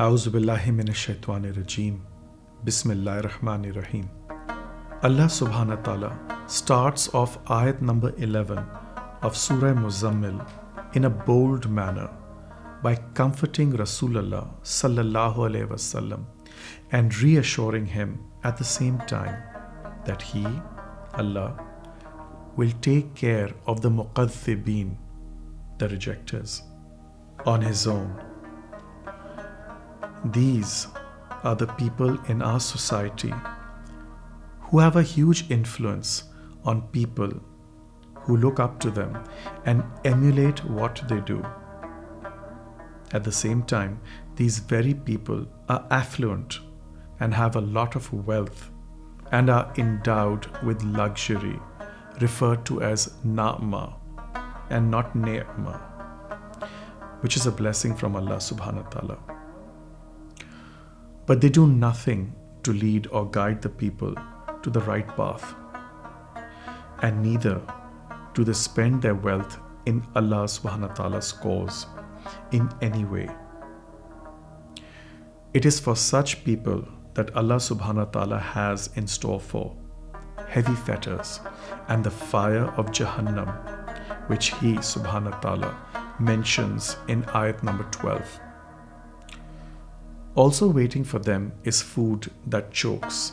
A'udhu billahi minash shaitani rajeem. Bismillahir Rahmanir Rahim. Allah subhanahu wa ta'ala starts off ayat number 11 of Surah Muzzammil in a bold manner by comforting Rasulullah sallallahu alaihi wasallam and reassuring him at the same time that He, Allah, will take care of the mukazibeen, the rejectors, on His own. These are the people in our society who have a huge influence on people who look up to them and emulate what they do. At the same time, these very people are affluent and have a lot of wealth and are endowed with luxury, referred to as na'ma and not ni'ma, which is a blessing from Allah subhanahu wa ta'ala. But they do nothing to lead or guide the people to the right path, and neither do they spend their wealth in Allah subhanahu wa ta'ala's cause in any way. It is for such people that Allah subhanahu wa ta'ala has in store for heavy fetters and the fire of Jahannam, which He subhanahu wa ta'ala mentions in ayat number 12. Also waiting for them is food that chokes.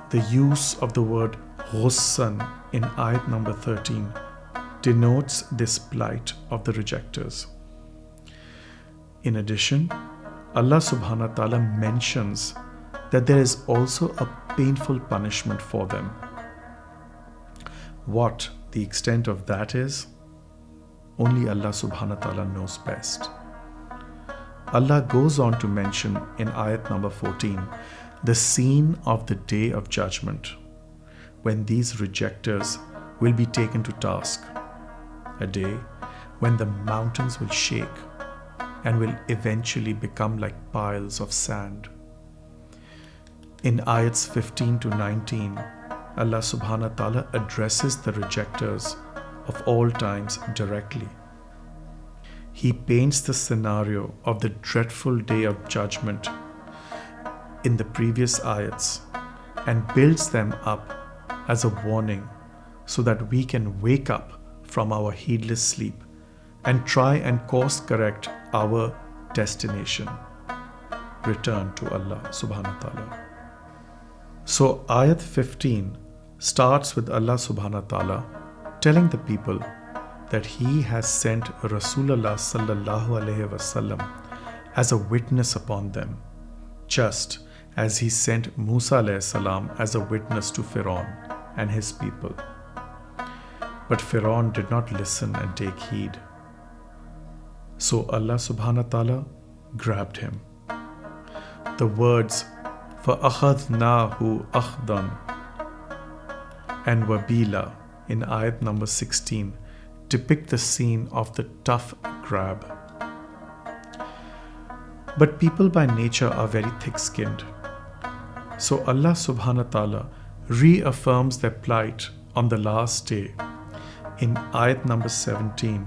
The use of the word ghussan in ayat number 13 denotes this plight of the rejectors. In addition, Allah subhanahu wa ta'ala mentions that there is also a painful punishment for them. What the extent of that is, only Allah subhanahu wa ta'ala knows best. Allah goes on to mention in ayat number 14 the scene of the day of judgment, when these rejectors will be taken to task, a day when the mountains will shake and will eventually become like piles of sand. In ayats 15 to 19, Allah subhanahu wa ta'ala addresses the rejectors of all times directly. He paints the scenario of the dreadful day of judgment in the previous ayats and builds them up as a warning so that we can wake up from our heedless sleep and try and course correct our destination, return to Allah subhanahu wa ta'ala. So ayat 15 starts with Allah subhanahu wa ta'ala telling the people that He has sent Rasulullah sallallahu alaihi wasallam as a witness upon them, just as He sent Musa alayhi salam as a witness to Pharaoh and his people. But Pharaoh did not listen and take heed. So Allah subhanahu wa ta'ala grabbed him. The words فَأَخَذْنَاهُ أَخْذًا and wabila in ayat number 16 depict the scene of the tough grab. But people by nature are very thick-skinned. So Allah subhanahu wa ta'ala reaffirms their plight on the last day in ayat number 17,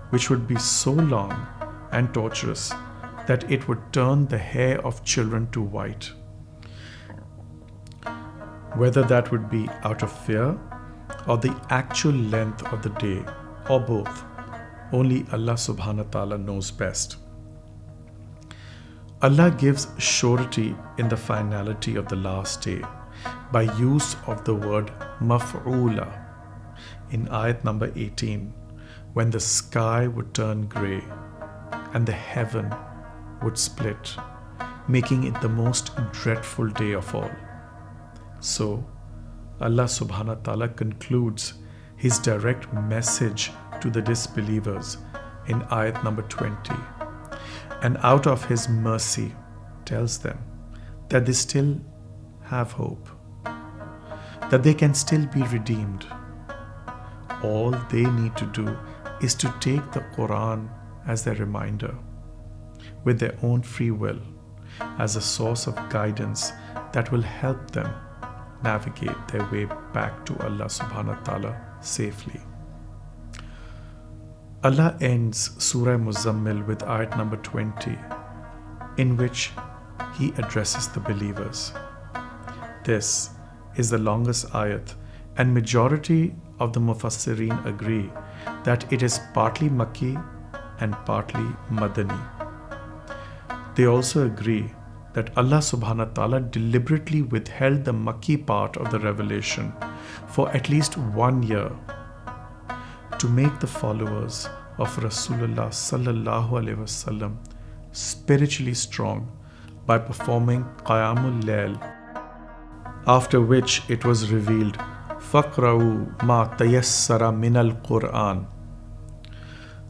which would be so long and torturous that it would turn the hair of children to white. Whether that would be out of fear or the actual length of the day, or both, only Allah subhanahu wa ta'ala knows best. Allah gives surety in the finality of the last day by use of the word maf'ula in ayat number 18, when the sky would turn grey and the heaven would split, making it the most dreadful day of all. So Allah subhanahu wa ta'ala concludes His direct message to the disbelievers in ayat number 20, and out of His mercy tells them that they still have hope, that they can still be redeemed. All they need to do is to take the Quran as their reminder, with their own free will, as a source of guidance that will help them navigate their way back to Allah subhanahu wa ta'ala safely. Allah ends Surah Muzzammil with ayat number 20 in which he addresses the believers. This is the longest ayat, and majority of the mufassirin agree that it is partly Makki and partly Madani. They also agree that Allah subhanahu wa ta'ala deliberately withheld the Makki part of the revelation for at least 1 year to make the followers of Rasulullah sallallahu alaihi wasallam spiritually strong by performing Qiyamul Layl, after which it was revealed, فَقْرَؤُوا مَا تَيَسَّرَ مِنَ الْقُرْآنِ,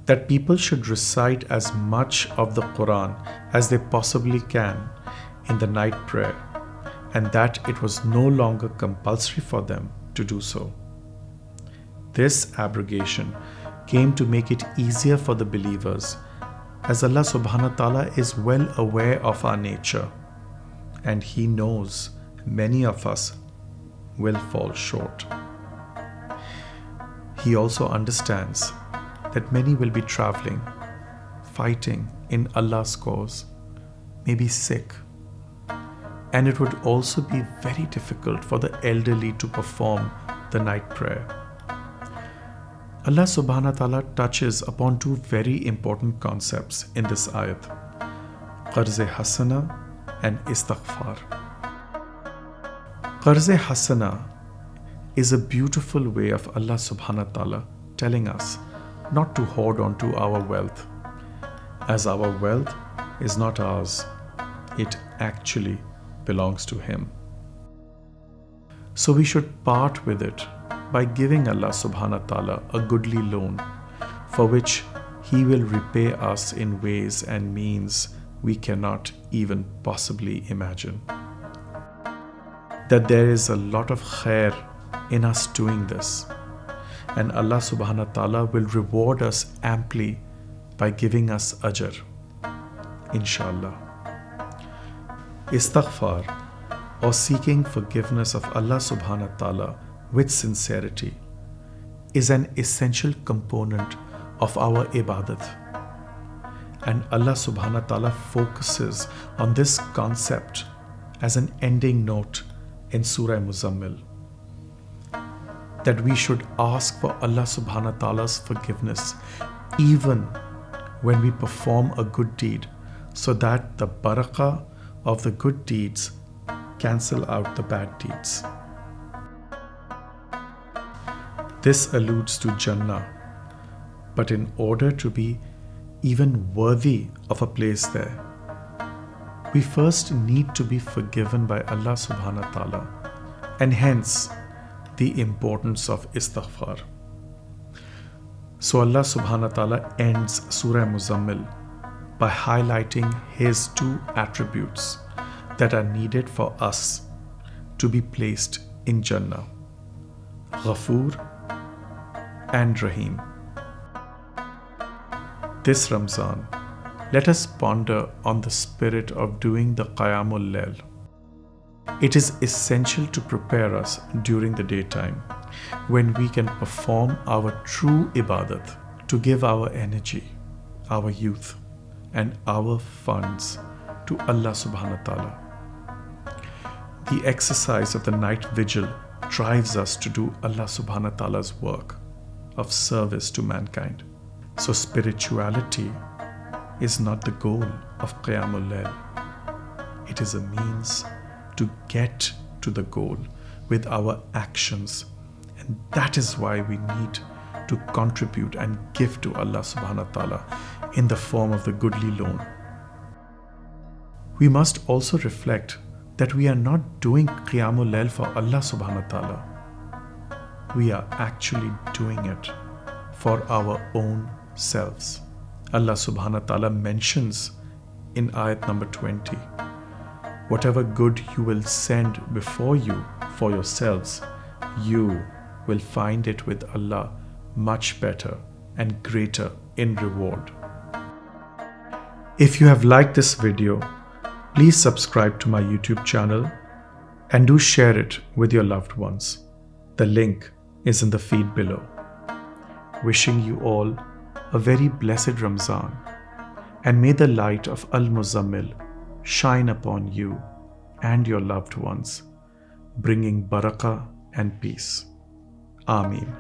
that people should recite as much of the Quran as they possibly can in the night prayer, and that it was no longer compulsory for them to do so. This abrogation came to make it easier for the believers, as Allah subhanahu wa ta'ala is well aware of our nature, and He knows many of us will fall short. He also understands that many will be traveling, fighting in Allah's cause, maybe sick, and it would also be very difficult for the elderly to perform the night prayer. Allah subhanahu wa ta'ala touches upon two very important concepts in this ayat, karz hasana and istaghfar. Karz hasana is a beautiful way of Allah subhanahu wa ta'ala telling us not to hoard on to our wealth, as our wealth is not ours, it actually belongs to Him. So we should part with it by giving Allah subhanahu wa ta'ala a goodly loan, for which He will repay us in ways and means we cannot even possibly imagine. That there is a lot of khair in us doing this, and Allah subhanahu wa ta'ala will reward us amply by giving us ajr, inshallah. Istaghfar, or seeking forgiveness of Allah subhanahu wa ta'ala with sincerity, is an essential component of our ibadat. And Allah subhanahu wa ta'ala focuses on this concept as an ending note in Surah Muzzammil, that we should ask for Allah subhanahu wa ta'ala's forgiveness even when we perform a good deed, so that the barakah of the good deeds cancel out the bad deeds. This alludes to Jannah, but in order to be even worthy of a place there, we first need to be forgiven by Allah subhanahu wa ta'ala, and hence the importance of istaghfar. So Allah subhanahu wa ta'ala ends Surah Muzzammil by highlighting His two attributes that are needed for us to be placed in Jannah, Ghafoor and Rahim. This Ramzan, let us ponder on the spirit of doing the Qiyamul Layl. It is essential to prepare us during the daytime, when we can perform our true ibadat, to give our energy, our youth, and our funds to Allah subhanahu wa ta'ala. The exercise of the night vigil drives us to do Allah subhanahu wa ta'ala's work of service to mankind. So spirituality is not the goal of Qiyamul Layl. It is a means to get to the goal with our actions, and that is why we need to contribute and give to Allah subhanahu wa ta'ala in the form of the goodly loan. We must also reflect that we are not doing Qiyamul Layl for Allah subhanahu wa ta'ala. We are actually doing it for our own selves. Allah subhanahu wa ta'ala mentions in ayat number 20, whatever good you will send before you for yourselves, you will find it with Allah much better and greater in reward. If you have liked this video, please subscribe to my YouTube channel and do share it with your loved ones. The link is in the feed below. Wishing you all a very blessed Ramzan, and may the light of Al-Muzzammil shine upon you and your loved ones, bringing barakah and peace. Aameen.